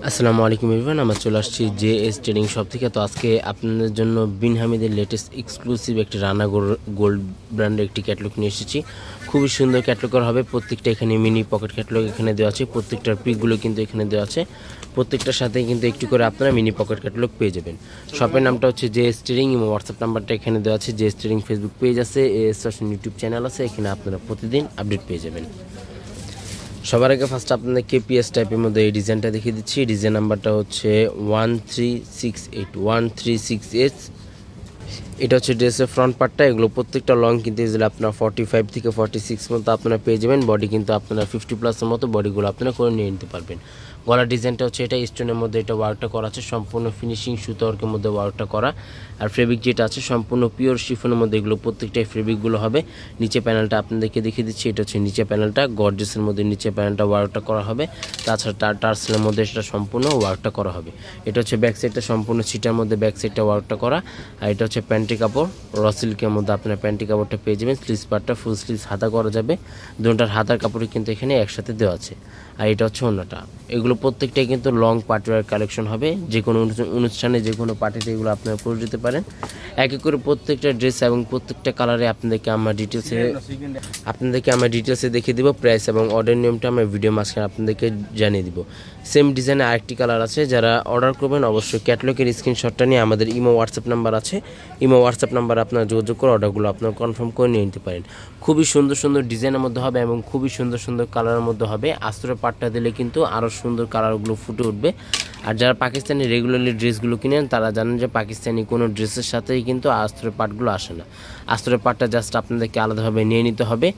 আসসালামু আলাইকুম এভরিওয়ান, আমরা চলে আসছি জেএস ট্রেডিং শপ থেকে। তো আজকে আপনাদের জন্য বিন হামিদের লেটেস্ট এক্সক্লুসিভ একটি রানা গোল্ড ব্র্যান্ডের একটি ক্যাটলগ নিয়ে এসেছি। খুবই সুন্দর ক্যাটলগ হবে। প্রত্যেকটা এখানে মিনি পকেট ক্যাটলগ এখানে দেওয়া আছে, প্রত্যেকটার পিকগুলো কিন্তু এখানে দেওয়া আছে, প্রত্যেকটার সাথে কিন্তু একটু করে আপনারা মিনি পকেট ক্যাটলগ পেয়ে যাবেন। শপের নামটা হচ্ছে জেএস ট্রেডিং এবং হোয়াটসঅ্যাপ নাম্বারটা এখানে দেওয়া আছে। জেএস ট্রেডিং ফেসবুক পেজ আছে, এএস ফ্যাশন ইউটিউব চ্যানেল আছে, এখানে আপনারা প্রতিদিন আপডেট পেয়ে যাবেন। সবার আগে ফার্স্ট আপনাদের কেপিএস টাইপের মধ্যে এই ডিজাইনটা দেখিয়ে দিচ্ছি। ডিজাইন নাম্বারটা হচ্ছে 1368। এটা হচ্ছে ড্রেসের ফ্রন্ট পার্টটা। এগুলো প্রত্যেকটা লং কিন্তু ইজিলি আপনার 45 থেকে 46 মতো আপনারা পেয়ে যাবেন। বডি কিন্তু আপনারা 50+ মতো বডিগুলো আপনারা করে নিয়ে নিতে পারবেন। গলার ডিজাইনটা হচ্ছে এটা স্টোনের মধ্যে এটা ওয়ার্কটা করা আছে, সম্পূর্ণ ফিনিশিং সুতো ওয়ার্কের মধ্যে ওয়ার্কটা করা। আর ফেব্রিক যেটা আছে সম্পূর্ণ পিওর শিফনের মধ্যে এগুলো প্রত্যেকটাই ফেব্রিকগুলো হবে। নিচে প্যানেলটা আপনাদেরকে দেখিয়ে দিচ্ছি। এটা হচ্ছে নিচে প্যানেলটা, গর্জিয়াসের মধ্যে নিচে প্যানেলটা ওয়ার্কটা করা হবে। তাছাড়া টার্সেলের মধ্যে সেটা সম্পূর্ণ ওয়ার্কটা করা হবে। এটা হচ্ছে ব্যাক সাইডটা সম্পূর্ণ ছিটার মধ্যে ব্যাক সাইডটা ওয়ার্কটা করা। আর এটা হচ্ছে প্যান্টি কাপড়, র সিল্কের মধ্যে আপনার প্যান্টি কাপড়টা পেয়ে যাবেন। স্লিভস পার্টটা ফুল স্লিভস হাতা করা যাবে, দুটার হাতার কাপড়ই কিন্তু এখানে একসাথে দেওয়া আছে। আর এটা হচ্ছে অন্যটা। এগুলো প্রত্যেকটাই কিন্তু লং পার্টিওয়ার কালেকশন হবে। যে কোনো অনুষ্ঠানে যে কোনো পার্টিতে এগুলো আপনারা পরে দিতে পারেন। এক এক করে প্রত্যেকটা ড্রেস এবং প্রত্যেকটা কালারে আপনাদেরকে আমরা ডিটেলসে দেখিয়ে দিব। প্রাইস এবং অর্ডার নিয়মটা আমরা ভিডিও মাঝখানে আপনাদেরকে জানিয়ে দিব। সেম ডিজাইনে আরেকটি কালার আছে। যারা অর্ডার করবেন অবশ্যই ক্যাটলগের স্ক্রিনশটটা নিয়ে আমাদের ইমো হোয়াটসঅ্যাপ নাম্বার আছে, ইমো হোয়াটসঅ্যাপ নাম্বার আপনারা যোগাযোগ করে অর্ডারগুলো আপনারা কনফার্ম করে নিয়ে নিতে পারেন। খুবই সুন্দর সুন্দর ডিজাইনের মধ্যে হবে এবং খুবই সুন্দর সুন্দর কালারের মধ্যে হবে। আস্তরের পাটটা দিলে কিন্তু আরও সুন্দর কালারগুলো ফুটে উঠবে। আর যারা পাকিস্তানি রেগুলারলি ড্রেসগুলো কিনেন তারা জানেন যে পাকিস্তানি কোনো ড্রেসের সাথেই কিন্তু আস্তরের পাটগুলো আসে না। আস্তরের পাটটা জাস্ট আপনাদেরকে আলাদাভাবে নিয়ে নিতে হবে।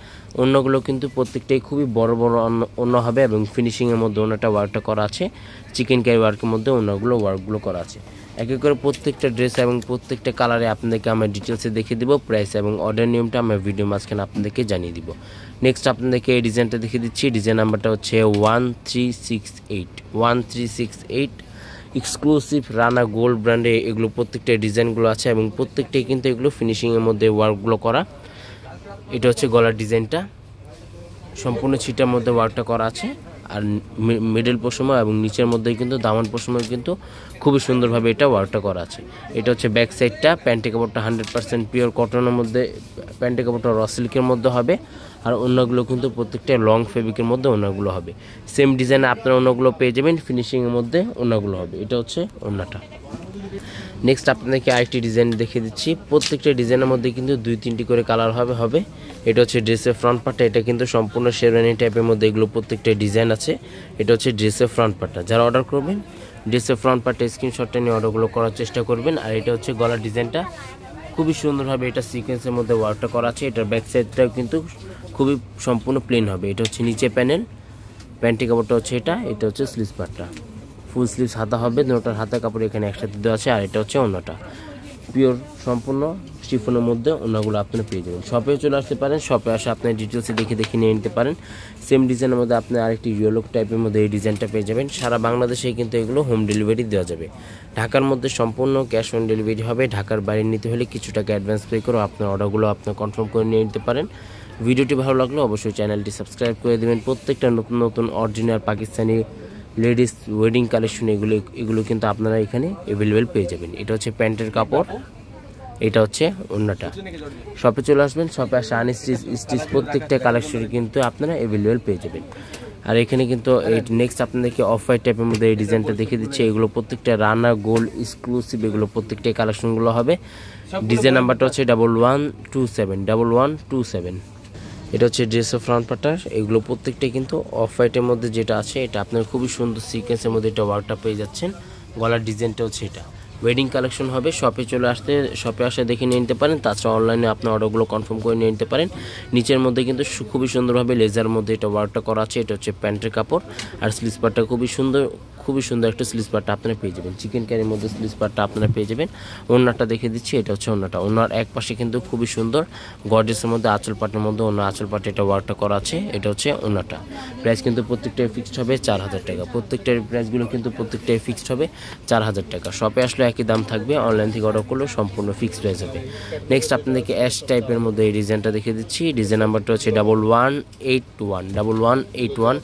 অন্যগুলো কিন্তু প্রত্যেকটাই খুবই বড় বড় অন্য হবে এবং ফিনিশিংয়ের মধ্যে অন্যটা ওয়ার্কটা করা আছে, চিকেন ক্যারি ওয়ার্কের মধ্যে অন্যগুলো ওয়ার্কগুলো করা আছে। এক এক করে প্রত্যেকটা ড্রেস এবং প্রত্যেকটা কালারে আপনাদেরকে আমরা ডিটেলসে দেখিয়ে দিব। প্রাইস এবং অর্ডার নিয়মটা আমরা ভিডিও মাঝখানে আপনাদেরকে জানিয়ে দিব। নেক্সট আপনাদেরকে এই ডিজাইনটা দেখিয়ে দিচ্ছি। ডিজাইন নাম্বারটা হচ্ছে 1368 এক্সক্লুসিভ রানা গোল্ড ব্র্যান্ডে এগুলো প্রত্যেকটা ডিজাইনগুলো আছে এবং প্রত্যেকটাই কিন্তু এগুলো ফিনিশিংয়ের মধ্যে ওয়ার্কগুলো করা। এটা হচ্ছে গলার ডিজাইনটা, সম্পূর্ণ ছিটার মধ্যে ওয়ার্কটা করা আছে। আর মিডল পোর্শনে এবং নিচের মধ্যে কিন্তু দামান পোর্শনে কিন্তু খুবই সুন্দরভাবে এটা ওয়ার্কটা করা আছে। এটা হচ্ছে ব্যাক সাইডটা। প্যান্টি কাপড়টা 100% পিওর কটনের মধ্যে, প্যান্টি কাপড়টা র সিল্কের মধ্যে হবে। আর অন্যগুলো কিন্তু প্রত্যেকটা লং ফেব্রিকের মধ্যে অন্যগুলো হবে। সেম ডিজাইনে আপনারা অন্যগুলো পেয়ে যাবেন, ফিনিশিংয়ের মধ্যে অন্যগুলো হবে। এটা হচ্ছে অন্যটা। নেক্সট আপনাদেরকে আরেকটি ডিজাইন দেখিয়ে দিচ্ছি। প্রত্যেকটা ডিজাইনের মধ্যে কিন্তু 2-3টি করে কালার হবে। এটা হচ্ছে ড্রেসের ফ্রন্ট পার্টটা। এটা কিন্তু সম্পূর্ণ শেরওয়ানি টাইপের মধ্যে এগুলো প্রত্যেকটা ডিজাইন আছে। এটা হচ্ছে ড্রেসের ফ্রন্ট পার্টটা। যারা অর্ডার করবেন ড্রেসের ফ্রন্ট পার্টটা স্ক্রিনশটটা নিয়ে অর্ডারগুলো করার চেষ্টা করবেন। আর এটা হচ্ছে গলার ডিজাইনটা, খুবই সুন্দরভাবে এটা সিকোয়েন্সের মধ্যে ওয়ার্কটা করা আছে। এটার ব্যাক সাইডটাও কিন্তু খুবই সম্পূর্ণ প্লেন হবে। এটা হচ্ছে নিচে প্যানেল, প্যান্টি কাপড়টা হচ্ছে এটা হচ্ছে স্লিভস পার্টটা, ফুল স্লিভস হাতা হবে, দুটোর হাতা কাপড় এখানে একসাথে দেওয়া আছে। আর এটা হচ্ছে অন্যটা, পিওর সম্পূর্ণ শিফনের মধ্যে অন্যগুলো আপনারা পেয়ে যাবেন। শপে চলে আসতে পারেন, শপে আসে আপনার ডিটেলসে দেখে নিয়ে নিতে পারেন। সেম ডিজাইনের মধ্যে আপনি আরেকটি ইয়েলো টাইপের মধ্যে এই ডিজাইনটা পেয়ে যাবেন। সারা বাংলাদেশে কিন্তু এগুলো হোম ডেলিভারি দেওয়া যাবে। ঢাকার মধ্যে সম্পূর্ণ ক্যাশ অন ডেলিভারি হবে। ঢাকার বাইরে নিতে হলে কিছু টাকা অ্যাডভান্স পে করে আপনার অর্ডারগুলো আপনি কনফার্ম করে নিয়ে নিতে পারেন। ভিডিওটি ভালো লাগলে অবশ্যই চ্যানেলটি সাবস্ক্রাইব করে দেবেন। প্রত্যেকটা নতুন নতুন original Pakistani ladies wedding collection এগুলো কিন্তু আপনারা এখানে অ্যাভেলেবেল পেয়ে যাবেন। এটা হচ্ছে প্যান্টের কাপড়, এটা হচ্ছে অন্যটা। শপে চলে আসবেন, শপে আসা আনস্টিচ প্রত্যেকটা কালেকশন কিন্তু আপনারা অ্যাভেলেবেল পেয়ে যাবেন। আর এখানে কিন্তু এই নেক্সট আপনাদেরকে অফ হোয়াইট টাইপের মধ্যে এই ডিজাইনটা দেখিয়ে দিচ্ছে। এগুলো প্রত্যেকটা রানা গোল্ড এক্সক্লুসিভ, এগুলো প্রত্যেকটাই কালেকশনগুলো হবে। ডিজাইন নাম্বারটা হচ্ছে 1127। এটা হচ্ছে ড্রেসের ফ্রন্ট পার্টার। এগুলো প্রত্যেকটাই কিন্তু অফ হোয়াইটের মধ্যে যেটা আছে এটা আপনার খুবই সুন্দর সিকোয়েন্সের মধ্যে এটা ওয়ার্কটা পেয়ে যাচ্ছেন। গলার ডিজাইনটা হচ্ছে এটা ওয়েডিং কালেকশন হবে। শপে আসে দেখে নিয়ে নিতে পারেন। তাছাড়া অনলাইনে আপনার অর্ডারগুলো কনফার্ম করে নিয়ে নিতে পারেন। নিচের মধ্যে কিন্তু খুবই সুন্দরভাবে লেজার মধ্যে এটা ওয়ার্কটা করা আছে। এটা হচ্ছে প্যান্টের কাপড়। আর স্লিভস পার্টটা খুবই সুন্দর একটা স্লিভস পার্টটা আপনারা পেয়ে যাবেন। চিকেন ক্যারির মধ্যে স্লিভস পার্টটা আপনারা পেয়ে যাবেন। ওড়নাটা দেখে দিচ্ছি, এটা হচ্ছে ওড়নাটা। ওড়নার এক পাশে কিন্তু খুবই সুন্দর গর্জিয়াসের মধ্যে আঁচল পাটের মধ্যে অন্য আঁচল পাটে এটা ওয়ার্কটা করা আছে। এটা হচ্ছে ওড়নাটা। প্রাইস কিন্তু প্রত্যেকটাই ফিক্সড হবে 4000 টাকা। প্রত্যেকটার প্রাইসগুলো কিন্তু প্রত্যেকটাই ফিক্সড হবে 4000 টাকা। শপে আসলে একই দাম থাকবে, অনলাইন থেকে অর্ডার করলেও সম্পূর্ণ ফিক্সড প্রাইস হবে। নেক্সট আপনাদেরকে অ্যাশ টাইপের মধ্যে এই ডিজাইনটা দেখে দিচ্ছি। ডিজাইন নাম্বারটা হচ্ছে 1181।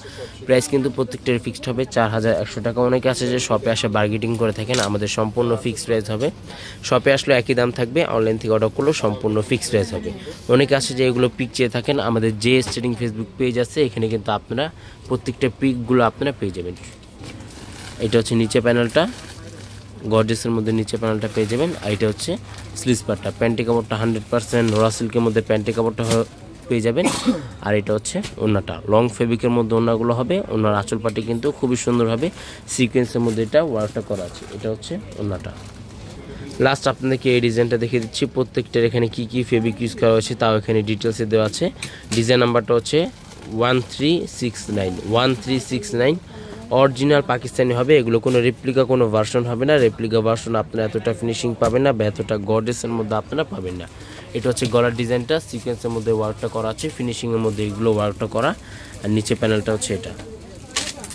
প্রাইস কিন্তু প্রত্যেকটার ফিক্সড হবে 4100 টাকা। অনেকে আছে যে শপে আসে বার্গেটিং করে থাকেন, আমাদের সম্পূর্ণ ফিক্সড প্রাইস হবে। শপে আসলে একই দাম থাকবে, অনলাইন থেকে অর্ডার করলেও সম্পূর্ণ ফিক্সড প্রাইস হবে। অনেকে আছে যে এগুলো পিক চেয়ে থাকেন, আমাদের যে ট্রেডিং ফেসবুক পেজ আছে এখানে কিন্তু আপনারা প্রত্যেকটা পিকগুলো আপনারা পেয়ে যাবেন। এটা হচ্ছে নিচে প্যানেলটা, গর্জেসের মধ্যে নিচে প্যানেলটা পেয়ে যাবেন। আর এটা হচ্ছে স্লিভস পার্টটা, প্যান্টি কাপড়টা 100% নোরা সিল্কের মধ্যে প্যান্টি কাপড়টা পেয়ে যাবেন। আর এটা হচ্ছে ওড়নাটা, লং ফেব্রিকের মধ্যে ওড়নাগুলো হবে। ওড়নার আঁচল পাটি কিন্তু খুবই সুন্দরভাবে সিকোয়েন্সের মধ্যে এটা ওয়ার্কটা করা আছে। এটা হচ্ছে ওড়নাটা। লাস্ট আপনাদেরকে এই ডিজাইনটা দেখিয়ে দিচ্ছি, প্রত্যেকটার এখানে কী কী ফেব্রিক ইউজ করা হয়েছে তাও এখানে ডিটেলসে দেওয়া আছে। ডিজাইন নাম্বারটা হচ্ছে 1369 অরিজিনাল পাকিস্তানি হবে। এগুলো কোনো রেপ্লিকা কোনো ভার্সন হবে না। রেপ্লিকা ভার্সন আপনারা এতটা ফিনিশিং পাবেন না বা এতটা গর্জেসের মধ্যে আপনারা পাবেন না। এটা হচ্ছে গলার ডিজাইনটা, সিকোয়েন্সের মধ্যে ওয়ার্কটা করা আছে, ফিনিশিংয়ের মধ্যে এগুলো ওয়ার্কটা করা। আর নিচে প্যানেলটা হচ্ছে এটা।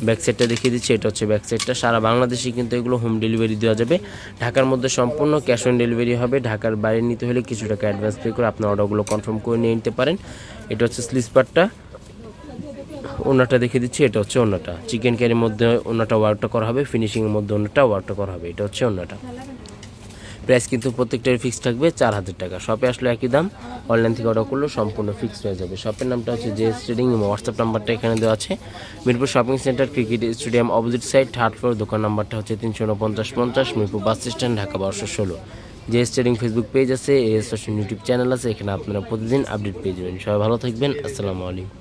ব্যাক সাইডটা দেখিয়ে দিচ্ছি, এটা হচ্ছে ব্যাক সাইডটা। সারা বাংলাদেশে কিন্তু এগুলো হোম ডেলিভারি দেওয়া যাবে। ঢাকার মধ্যে সম্পূর্ণ ক্যাশ অন ডেলিভারি হবে। ঢাকার বাইরে নিতে হলে কিছু টাকা অ্যাডভান্স পে করে আপনার অর্ডারগুলো কনফার্ম করে নিয়ে নিতে পারেন। এটা হচ্ছে স্লিভস পার্টটা। ওড়নাটা দেখিয়ে দিচ্ছি, এটা হচ্ছে ওড়নাটা। চিকেন কারির মধ্যে ওড়নাটা ওয়ার্কটা করা হবে, ফিনিশিংয়ের মধ্যে ওড়নাটা ওয়ার্কটা করা হবে। এটা হচ্ছে ওড়নাটা। প্রাইস কিন্তু প্রত্যেকটার ফিক্স থাকবে 4000 টাকা। শপে আসলে একই দাম, অনলাইন থেকে অর্ডার করলেও সম্পূর্ণ ফিক্সড হয়ে যাবে। শপের নামটা হচ্ছে জেএস ট্রেডিং, হোয়াটসঅ্যাপ নাম্বারটা এখানে দেওয়া আছে। Mirpur shopping centre, cricket stadium opposite side, 3rd floor. দোকান নাম্বারটা হচ্ছে 34950, Mirpur bus stand, Dhaka 1216। JS trading Facebook page আছে, এএস ফ্যাশন ইউটিউব চ্যানেল আছে, এখানে আপনারা প্রতিদিন আপডেট পেয়ে যাবেন। সবাই ভালো থাকবেন, আসসালামু আলাইকুম।